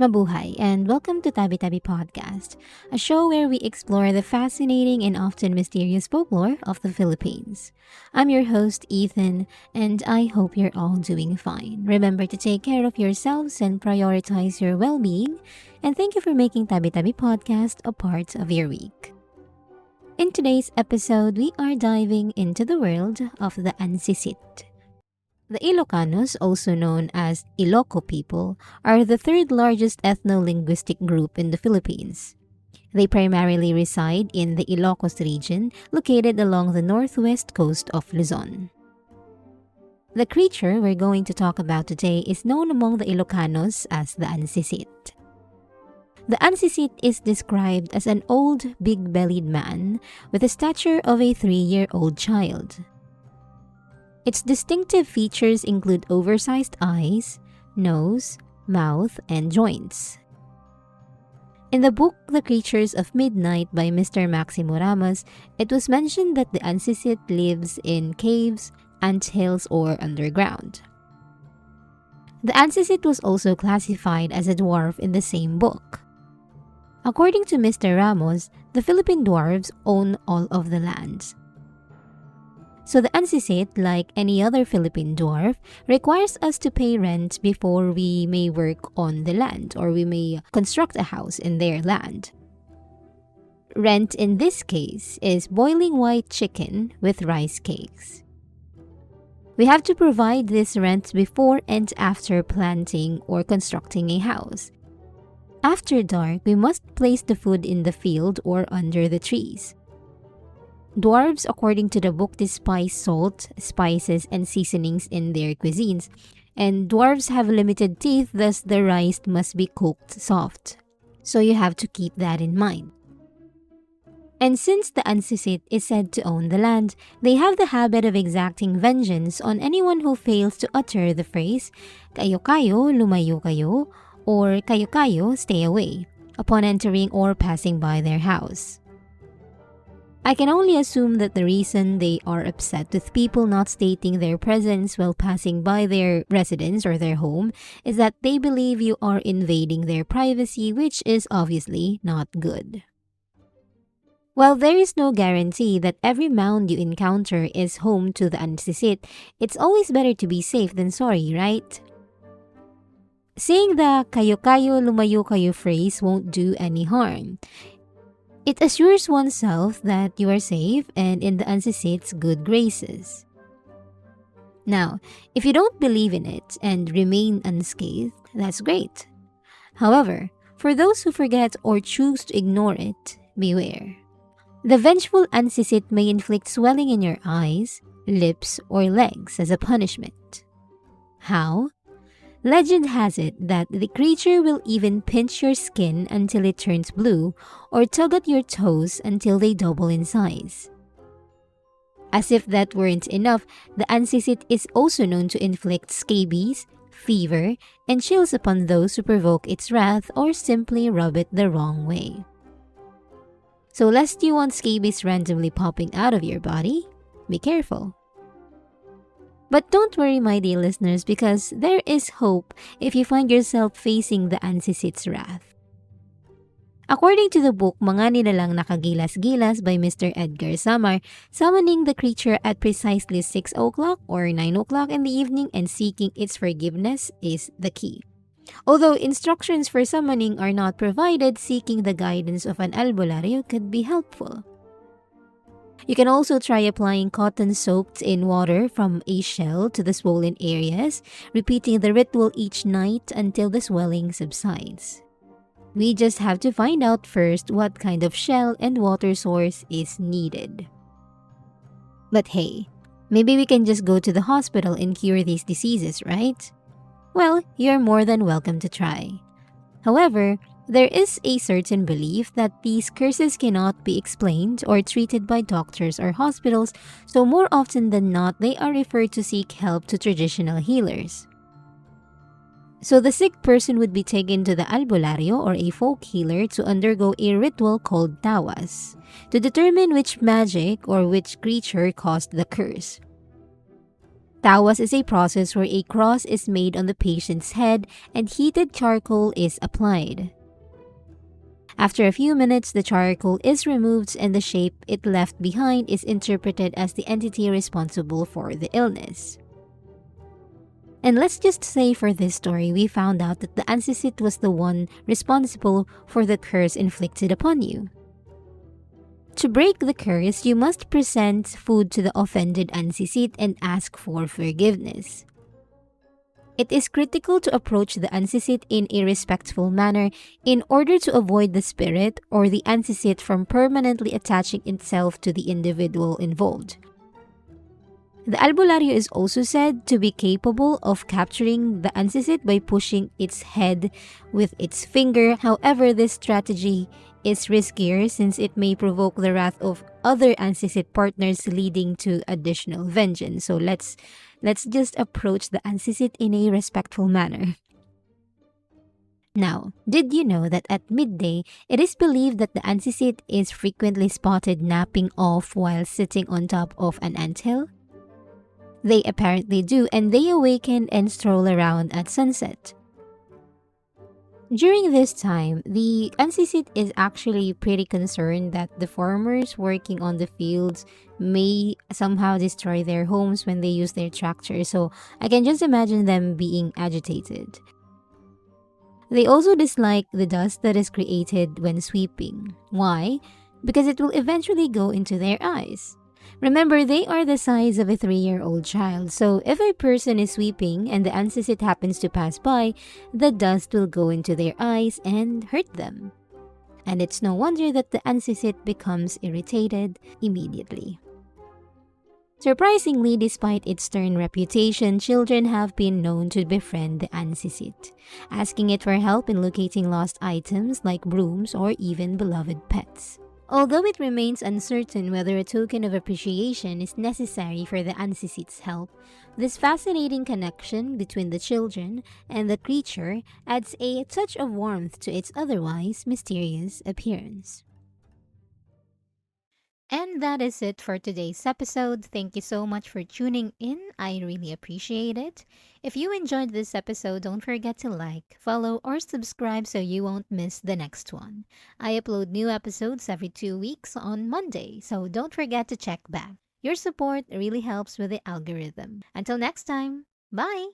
Mabuhay, and welcome to Tabi-Tabi Podcast, a show where we explore the fascinating and often mysterious folklore of the Philippines. I'm your host, Ethan, and I hope you're all doing fine. Remember to take care of yourselves and prioritize your well-being, and thank you for making Tabi-Tabi Podcast a part of your week. In today's episode, we are diving into the world of the Ansisit. The Ilocanos, also known as Iloco people, are the third largest ethno-linguistic group in the Philippines. They primarily reside in the Ilocos region, located along the northwest coast of Luzon. The creature we're going to talk about today is known among the Ilocanos as the Ansisit. The Ansisit is described as an old, big-bellied man with the stature of a 3-year-old child. Its distinctive features include oversized eyes, nose, mouth, and joints. In the book The Creatures of Midnight by Mr. Maximo Ramos, it was mentioned that the Ansisit lives in caves, anthills, or underground. The Ansisit was also classified as a dwarf in the same book. According to Mr. Ramos, the Philippine dwarves own all of the lands. So the Ansisit, like any other Philippine dwarf, requires us to pay rent before we may work on the land or we may construct a house in their land. Rent in this case is boiling white chicken with rice cakes. We have to provide this rent before and after planting or constructing a house. After dark, we must place the food in the field or under the trees. Dwarves, according to the book, despise salt, spices, and seasonings in their cuisines, and dwarves have limited teeth, thus the rice must be cooked soft. So you have to keep that in mind. And since the Ansisit is said to own the land, they have the habit of exacting vengeance on anyone who fails to utter the phrase, "Kayo-kayo, lumayo kayo," or "Kayo-kayo, stay away," upon entering or passing by their house. I can only assume that the reason they are upset with people not stating their presence while passing by their residence or their home is that they believe you are invading their privacy, which is obviously not good. While there is no guarantee that every mound you encounter is home to the Ansisit, it's always better to be safe than sorry, right? Saying the "kayo-kayo, lumayo kayo" phrase won't do any harm. It assures oneself that you are safe and in the Ansisit's good graces. Now, if you don't believe in it and remain unscathed, that's great. However, for those who forget or choose to ignore it, beware. The vengeful Ansisit may inflict swelling in your eyes, lips, or legs as a punishment. How? Legend has it that the creature will even pinch your skin until it turns blue or tug at your toes until they double in size. As if that weren't enough, the Ansisit is also known to inflict scabies, fever, and chills upon those who provoke its wrath or simply rub it the wrong way. So lest you want scabies randomly popping out of your body, be careful. But don't worry, my dear listeners, because there is hope if you find yourself facing the Ansisit's wrath. According to the book Mga Nilalang Nakagilas-Gilas by Mr. Edgar Samar, summoning the creature at precisely 6 o'clock or 9 o'clock in the evening and seeking its forgiveness is the key. Although instructions for summoning are not provided, seeking the guidance of an albularyo could be helpful. You can also try applying cotton soaked in water from a shell to the swollen areas, repeating the ritual each night until the swelling subsides. We just have to find out first what kind of shell and water source is needed. But hey, maybe we can just go to the hospital and cure these diseases, right? Well, you're more than welcome to try. However, there is a certain belief that these curses cannot be explained or treated by doctors or hospitals, so more often than not, they are referred to seek help to traditional healers. So the sick person would be taken to the albularyo or a folk healer to undergo a ritual called tawas to determine which magic or which creature caused the curse. Tawas is a process where a cross is made on the patient's head and heated charcoal is applied. After a few minutes, the charcoal is removed and the shape it left behind is interpreted as the entity responsible for the illness. And let's just say for this story, we found out that the Ansisit was the one responsible for the curse inflicted upon you. To break the curse, you must present food to the offended Ansisit and ask for forgiveness. It is critical to approach the Ansisit in a respectful manner in order to avoid the spirit or the Ansisit from permanently attaching itself to the individual involved. The albularyo is also said to be capable of capturing the Ansisit by pushing its head with its finger. However, this strategy is riskier since it may provoke the wrath of other Ansisit partners, leading to additional vengeance. So let's just approach the Ansisit in a respectful manner. Now, did you know that at midday, it is believed that the Ansisit is frequently spotted napping off while sitting on top of an anthill? They apparently do, and they awaken and stroll around at sunset. During this time, the Ansisit is actually pretty concerned that the farmers working on the fields may somehow destroy their homes when they use their tractors, so I can just imagine them being agitated. They also dislike the dust that is created when sweeping. Why? Because it will eventually go into their eyes. Remember, they are the size of a 3-year-old child, so if a person is sweeping and the Ansisit happens to pass by, the dust will go into their eyes and hurt them. And it's no wonder that the Ansisit becomes irritated immediately. Surprisingly, despite its stern reputation, children have been known to befriend the Ansisit, asking it for help in locating lost items like brooms or even beloved pets. Although it remains uncertain whether a token of appreciation is necessary for the Ansisit's help, this fascinating connection between the children and the creature adds a touch of warmth to its otherwise mysterious appearance. And that is it for today's episode. Thank you so much for tuning in. I really appreciate it. If you enjoyed this episode, don't forget to like, follow, or subscribe so you won't miss the next one. I upload new episodes every 2 weeks on Monday, so don't forget to check back. Your support really helps with the algorithm. Until next time, bye!